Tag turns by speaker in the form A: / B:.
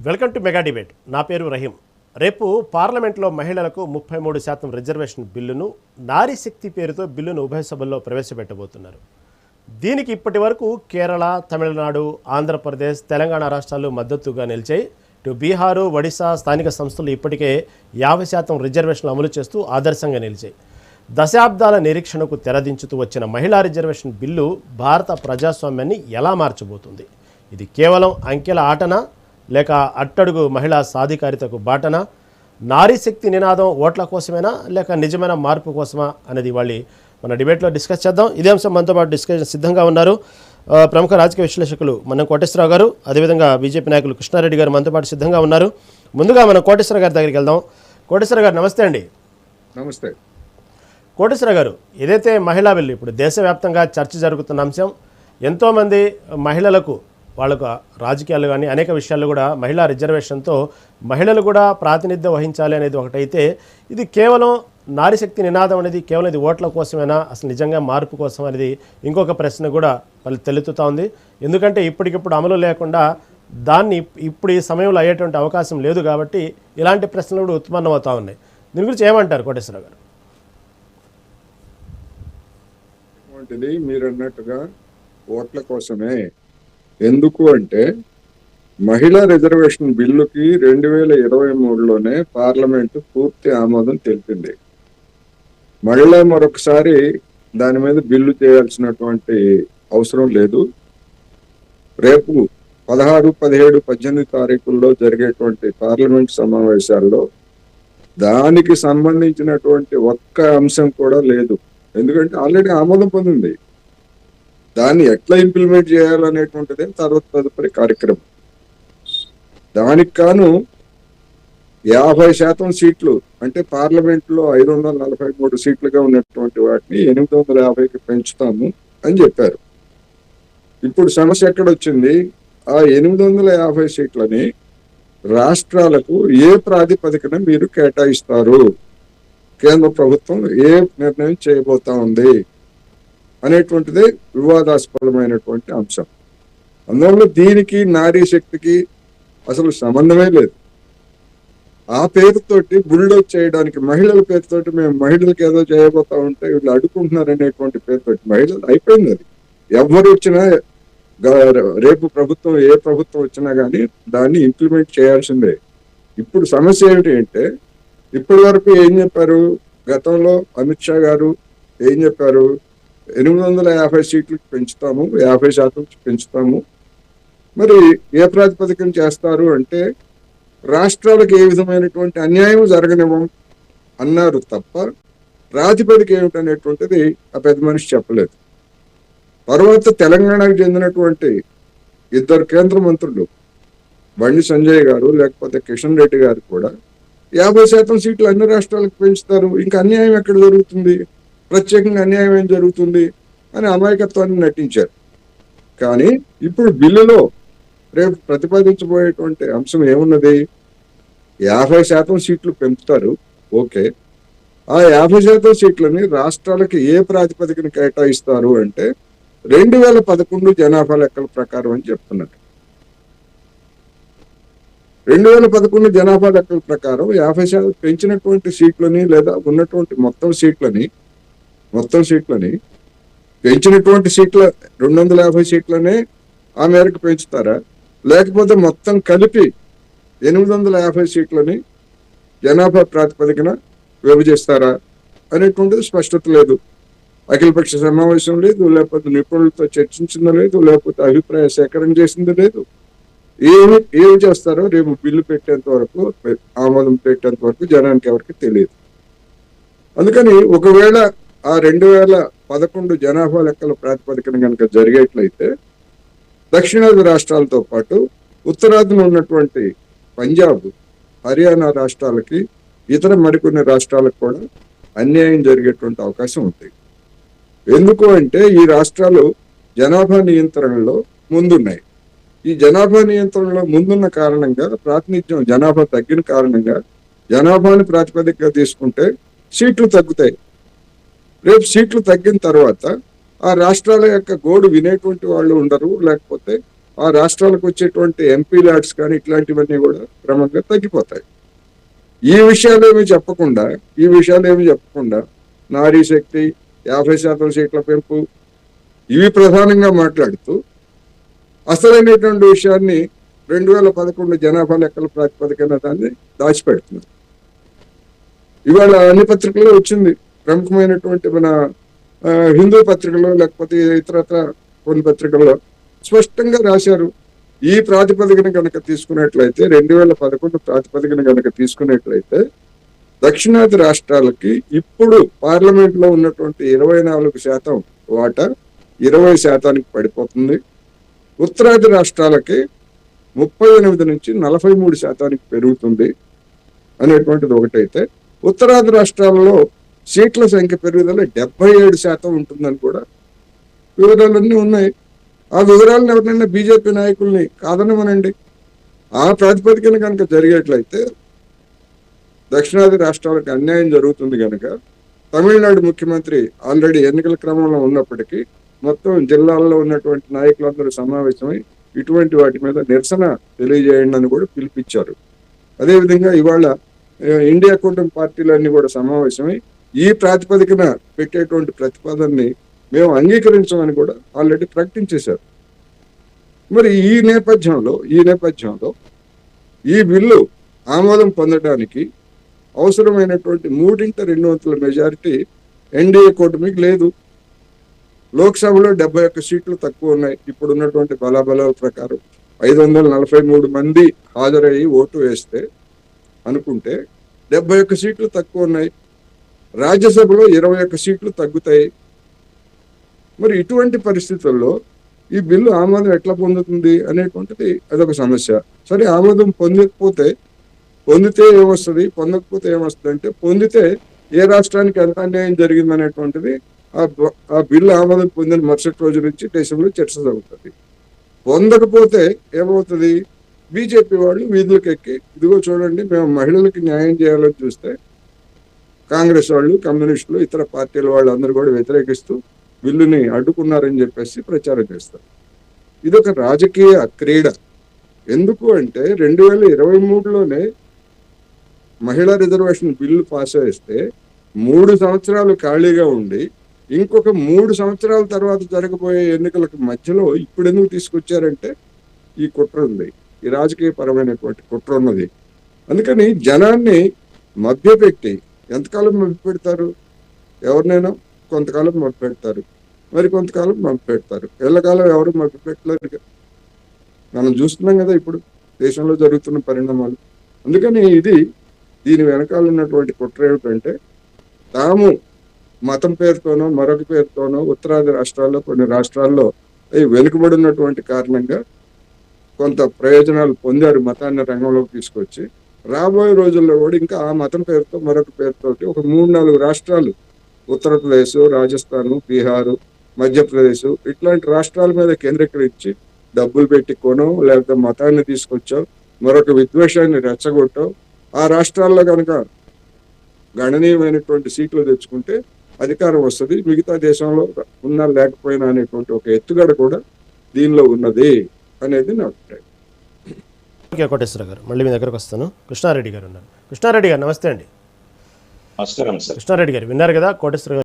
A: Welcome to mega debate. నా పేరు రహీం. రేపు పార్లమెంట్లో మహిళలకు 33% రిజర్వేషన్ బిల్లును, నారీ శక్తి పేరుతో బిల్లును ఉభయ సభల్లో ప్రవేశపెట్టబోతున్నారు. దీనికి ఇప్పటి వరకు కేరళ, తమిళనాడు, ఆంధ్రప్రదేశ్, తెలంగాణ రాష్ట్రాలు మద్దతుగా నిలిచాయి. ఇటు బీహారు, ఒడిశా స్థానిక సంస్థలు ఇప్పటికే 50% రిజర్వేషన్లు అమలు చేస్తూ ఆదర్శంగా నిలిచాయి. దశాబ్దాల నిరీక్షణకు తెరదించుతూ వచ్చిన మహిళా రిజర్వేషన్ బిల్లు భారత ప్రజాస్వామ్యాన్ని ఎలా మార్చబోతుంది? ఇది కేవలం అంకెల ఆటనా, లేక అట్టడుగు మహిళా సాధికారితకు బాటనా? నారీ శక్తి నినాదం ఓట్ల కోసమేనా, లేక నిజమైన మార్పు కోసమా అనేది వాళ్ళు మన డిబేట్లో డిస్కస్ చేద్దాం. ఇదే అంశం మనతో పాటు డిస్కషన్ సిద్ధంగా ఉన్నారు ప్రముఖ రాజకీయ విశ్లేషకులు మనం కోటేశ్వరరావు గారు, అదేవిధంగా బీజేపీ నాయకులు కృష్ణారెడ్డి గారు మనతో పాటు సిద్ధంగా ఉన్నారు. ముందుగా మనం కోటేశ్వర గారి దగ్గరికి వెళ్దాం. కోటేశ్వర గారు నమస్తే అండి.
B: నమస్తే
A: కోటేశ్వర గారు, ఏదైతే మహిళా బిల్లు ఇప్పుడు దేశవ్యాప్తంగా చర్చ జరుగుతున్న అంశం, ఎంతోమంది మహిళలకు వాళ్ళకు రాజకీయాలు కానీ అనేక విషయాల్లో కూడా మహిళా రిజర్వేషన్తో మహిళలు కూడా ప్రాతినిధ్యం వహించాలి అనేది ఒకటైతే, ఇది కేవలం నారీ శక్తి నినాదం అనేది కేవలం ఇది ఓట్ల కోసమేనా, అసలు నిజంగా మార్పు కోసం అనేది ఇంకొక ప్రశ్న కూడా వాళ్ళు తెలుపుతూ ఉంది. ఎందుకంటే ఇప్పటికిప్పుడు అమలు లేకుండా దాన్ని ఇప్పుడు ఈ సమయంలో అయ్యేటువంటి అవకాశం లేదు కాబట్టి ఇలాంటి ప్రశ్నలు కూడా ఉత్పన్నం అవుతూ ఉన్నాయి. దీని గురించి ఏమంటారు కోటేశ్వరరావు గారు?
B: మీరు అన్నట్టుగా ఓట్ల కోసమే. ఎందుకు అంటే మహిళా రిజర్వేషన్ బిల్లుకి 2023లోనే పార్లమెంటు పూర్తి ఆమోదం తెలిపింది. మళ్ళా మరొకసారి దాని మీద బిల్లు చేయాల్సినటువంటి అవసరం లేదు. రేపు 16, 17, 18 తారీఖుల్లో జరిగేటువంటి పార్లమెంట్ సమావేశాల్లో దానికి సంబంధించినటువంటి ఒక్క అంశం కూడా లేదు. ఎందుకంటే ఆల్రెడీ ఆమోదం పొందింది. దాన్ని ఎట్లా ఇంప్లిమెంట్ చేయాలనేటువంటిదే తదుపరి కార్యక్రమం. దానికి కాను 50% సీట్లు అంటే పార్లమెంట్లో 543 సీట్లుగా ఉన్నటువంటి వాటిని 850కి పెంచుతాము అని చెప్పారు. ఇప్పుడు సమస్య ఎక్కడొచ్చింది? ఆ 850 సీట్లని రాష్ట్రాలకు ఏ ప్రాతిపదికన మీరు కేటాయిస్తారు, కేంద్ర ప్రభుత్వం ఏ నిర్ణయం చేయబోతా ఉంది అనేటువంటిదే వివాదాస్పదమైనటువంటి అంశం. అందువల్ల దీనికి నారీ శక్తికి అసలు సంబంధమే లేదు. ఆ పేరుతోటి బుల్డోజ్ చేయడానికి, మహిళల పేరుతోటి మేము మహిళలకు ఏదో చేయబోతా ఉంటే వీళ్ళు అడుగుకుంటున్నారు అనేటువంటి పేరుతోటి మహిళలు అయిపోయింది. అది ఎవరు వచ్చినా రేపు ప్రభుత్వం ఏ ప్రభుత్వం వచ్చినా కానీ దాన్ని ఇంప్లిమెంట్ చేయాల్సిందే. ఇప్పుడు సమస్య ఏమిటి అంటే, ఇప్పటి వరకు ఏం చెప్పారు? గతంలో అమిత్ షా గారు ఏం చెప్పారు? 850 సీట్లకు పెంచుతాము, 50% పెంచుతాము. మరి ఏ ప్రాతిపదికన చేస్తారు అంటే రాష్ట్రాలకు ఏ విధమైనటువంటి అన్యాయం జరగనివ్వం అన్నారు తప్ప ప్రాతిపదిక ఏమిటనేటువంటిది ఆ పెద్ద మనిషి చెప్పలేదు. తర్వాత తెలంగాణకు చెందినటువంటి 2 కేంద్ర మంత్రులు, బండి సంజయ్ గారు లేకపోతే కిషన్ రెడ్డి గారు కూడా 50% సీట్లు అన్ని రాష్ట్రాలకు పెంచుతారు, ఇంకా అన్యాయం ఎక్కడ జరుగుతుంది, ప్రత్యేకంగా అన్యాయం ఏం జరుగుతుంది అని అమాయకత్వాన్ని నటించారు. కానీ ఇప్పుడు బిల్లులో రేపు ప్రతిపాదించబోయేటువంటి అంశం ఏమున్నది? 50% సీట్లు పెంచుతారు, ఓకే. ఆ 50% సీట్లని రాష్ట్రాలకి ఏ ప్రాతిపదికన కేటాయిస్తారు అంటే 2011 జనాభా లెక్కల ప్రకారం అని చెప్తున్నారు. 2011 జనాభా లెక్కల ప్రకారం 50% పెంచినటువంటి సీట్లని లేదా ఉన్నటువంటి మొత్తం సీట్లని పెంచినటువంటి సీట్ల 250 సీట్లనే ఆ మేరకు పెంచుతారా, లేకపోతే మొత్తం కలిపి 850 సీట్లని జనాభా ప్రాతిపదికన విభజిస్తారా అనేటువంటిది స్పష్టత లేదు. అఖిలపక్ష సమావేశం లేదు, లేకపోతే నిపుణులతో చర్చించిందో లేదు, లేకపోతే అభిప్రాయ సేకరణ చేసిందో లేదు. ఏమి చేస్తారో రేపు బిల్లు పెట్టేంత వరకు, ఆమోదం పెట్టేంత వరకు జనానికి ఎవరికి తెలియదు. అందుకని ఒకవేళ ఆ 2011 జనాభా లెక్కల ప్రాతిపదికన కనుక జరిగేట్లయితే దక్షిణాది రాష్ట్రాలతో పాటు ఉత్తరాదిన ఉన్నటువంటి పంజాబ్, హర్యానా రాష్ట్రాలకి, ఇతర మరికొన్ని రాష్ట్రాలకు కూడా అన్యాయం జరిగేటువంటి అవకాశం ఉంది. ఎందుకు అంటే ఈ రాష్ట్రాలు జనాభా నియంత్రణలో ముందున్నాయి. ఈ జనాభా నియంత్రణలో ముందున్న కారణంగా, ప్రాతినిధ్యం జనాభా తగ్గిన కారణంగా జనాభాని ప్రాతిపదికగా తీసుకుంటే సీట్లు తగ్గుతాయి. రేపు సీట్లు తగ్గిన తర్వాత ఆ రాష్ట్రాల యొక్క గోడు వినేటువంటి వాళ్ళు ఉండరు, లేకపోతే ఆ రాష్ట్రాలకు వచ్చేటువంటి ఎంపీ ల్యాడ్స్ కానీ ఇట్లాంటివన్నీ కూడా క్రమంగా తగ్గిపోతాయి. ఈ విషయాలేమి చెప్పకుండా నారీ శక్తి 50% సీట్ల పెంపు ఇవి ప్రధానంగా మాట్లాడుతూ అసలైనటువంటి విషయాన్ని 2011 జనాభా లెక్కల ప్రాతిపదికన దాన్ని దాచిపెడుతున్నారు. ఇవాళ అన్ని పత్రికల్లో వచ్చింది, ప్రముఖమైనటువంటి మన హిందూ పత్రికలో లేకపోతే ఇతరత్ర కొన్ని పత్రికల్లో స్పష్టంగా రాశారు. ఈ ప్రాతిపదికన కనుక తీసుకున్నట్లయితే 2011 ప్రాతిపదికన కనుక తీసుకున్నట్లయితే దక్షిణాది రాష్ట్రాలకి ఇప్పుడు పార్లమెంట్ లో ఉన్నటువంటి 24% వాటా 20% పడిపోతుంది. ఉత్తరాది రాష్ట్రాలకి 38 నుంచి 43% పెరుగుతుంది అనేటువంటిది ఒకటైతే, ఉత్తరాది రాష్ట్రాలలో సీట్ల సంఖ్య పెరుగుదల 77% ఉంటుందని కూడా వివరాలన్నీ ఉన్నాయి. ఆ వివరాలను ఎవరైనా బీజేపీ నాయకుల్ని కాదనమనండి. ఆ ప్రాతిపదికన కనుక జరిగేట్లయితే దక్షిణాది రాష్ట్రాలకు అన్యాయం జరుగుతుంది కనుక తమిళనాడు ముఖ్యమంత్రి ఆల్రెడీ ఎన్నికల క్రమంలో ఉన్నప్పటికీ మొత్తం జిల్లాల్లో ఉన్నటువంటి నాయకులందరూ సమావేశమై ఇటువంటి వాటి మీద నిరసన తెలియజేయండి అని కూడా పిలిపించారు. అదేవిధంగా ఇవాళ ఇండియా కూటమి పార్టీలన్నీ కూడా సమావేశమై ఈ ప్రాతిపదికన పెట్టేటువంటి ప్రతిపాదనని మేము అంగీకరించమని కూడా ఆల్రెడీ ప్రకటించేశారు. మరి ఈ నేపథ్యంలో ఈ బిల్లు ఆమోదం పొందడానికి అవసరమైనటువంటి 3/2 మెజారిటీ ఎన్డీఏ కూటమికి లేదు. లోక్సభలో 71 సీట్లు తక్కువ ఉన్నాయి. ఇప్పుడు ఉన్నటువంటి బలాబలాల ప్రకారం 543 మంది హాజరయ్యి ఓటు వేస్తే అనుకుంటే 71 సీట్లు తక్కువ ఉన్నాయి. రాజ్యసభలో 21 సీట్లు తగ్గుతాయి. మరి ఇటువంటి పరిస్థితుల్లో ఈ బిల్లు ఆమోదం ఎట్లా పొందుతుంది అనేటువంటిది అదొక సమస్య. సరే, ఆమోదం పొందితే ఏమొస్తుంది, పొందకపోతే ఏమొస్తుంది అంటే, పొందితే ఏ రాష్ట్రానికి ఎంత అన్యాయం జరిగింది అనేటువంటిది ఆ బిల్లు ఆమోదం పొందిన మరుసటి రోజు నుంచి దేశంలో చర్చ జరుగుతుంది. పొందకపోతే ఏమవుతుంది, బీజేపీ వాళ్ళు వీధులకు ఎక్కి ఇదిగో చూడండి మేము మహిళలకి న్యాయం చేయాలని చూస్తే కాంగ్రెస్ వాళ్ళు, కమ్యూనిస్టులు, ఇతర పార్టీల వాళ్ళు అందరూ కూడా వ్యతిరేకిస్తూ బిల్లుని అడ్డుకున్నారని చెప్పేసి ప్రచారం చేస్తారు. ఇదొక రాజకీయ క్రీడ. ఎందుకు అంటే 2023లోనే మహిళా రిజర్వేషన్ బిల్లు పాస్ చేస్తే 3 సంవత్సరాలు ఖాళీగా ఉండి ఇంకొక 3 సంవత్సరాల తర్వాత జరగబోయే ఎన్నికలకు మధ్యలో ఇప్పుడు ఎందుకు తీసుకొచ్చారంటే ఈ కుట్ర ఉంది, ఈ రాజకీయ పరమైనటువంటి కుట్ర ఉన్నది. అందుకని జనాన్ని మభ్యపెట్టి ఎంతకాలం మభ్యపెడతారు? ఎవరినైనా కొంతకాలం మభ్యపెడతారు, మరి కొంతకాలం మభ్యపెడతారు. ఎల్లకాలం ఎవరు మభ్యపెట్టలేరు. మనం చూస్తున్నాం కదా ఇప్పుడు దేశంలో జరుగుతున్న పరిణామాలు. అందుకని దీని వెనకాల ఉన్నటువంటి కుట్ర ఏమిటంటే, తాము మతం పేరుతోనో మరొక పేరుతోనో ఉత్తరాది రాష్ట్రాల్లో కొన్ని రాష్ట్రాల్లో వెనుకబడినటువంటి కారణంగా కొంత ప్రయోజనాలు పొందారు మతాన్ని రంగంలోకి తీసుకొచ్చి. రాబోయే రోజుల్లో కూడా ఇంకా ఆ మతం పేరుతో మరొక పేరుతోటి ఒక 3-4 రాష్ట్రాలు, ఉత్తరప్రదేశ్, రాజస్థాన్, బీహారు, మధ్యప్రదేశ్ ఇట్లాంటి రాష్ట్రాల మీద కేంద్రీకరించి డబ్బులు పెట్టి కొనో లేకపోతే మతాన్ని తీసుకొచ్చో మరొక విద్వేషాన్ని రెచ్చగొట్టో ఆ రాష్ట్రాల్లో కనుక గణనీయమైనటువంటి సీట్లు తెచ్చుకుంటే అధికారం వస్తుంది. మిగతా దేశంలో ఉన్నా లేకపోయినా అనేటువంటి ఒక ఎత్తుగడ కూడా దీనిలో ఉన్నది అనేది నా అభిప్రాయం.
A: ఓకే కోటేశ్వర గారు, మళ్ళీ మీ దగ్గరకు వస్తాను. కృష్ణారెడ్డి గారు ఉన్నారు. కృష్ణారెడ్డి గారు నమస్తే అండి.
C: నమస్కారం సార్.
A: కృష్ణారెడ్డి గారు విన్నారు కదా కోటేశ్వర గారు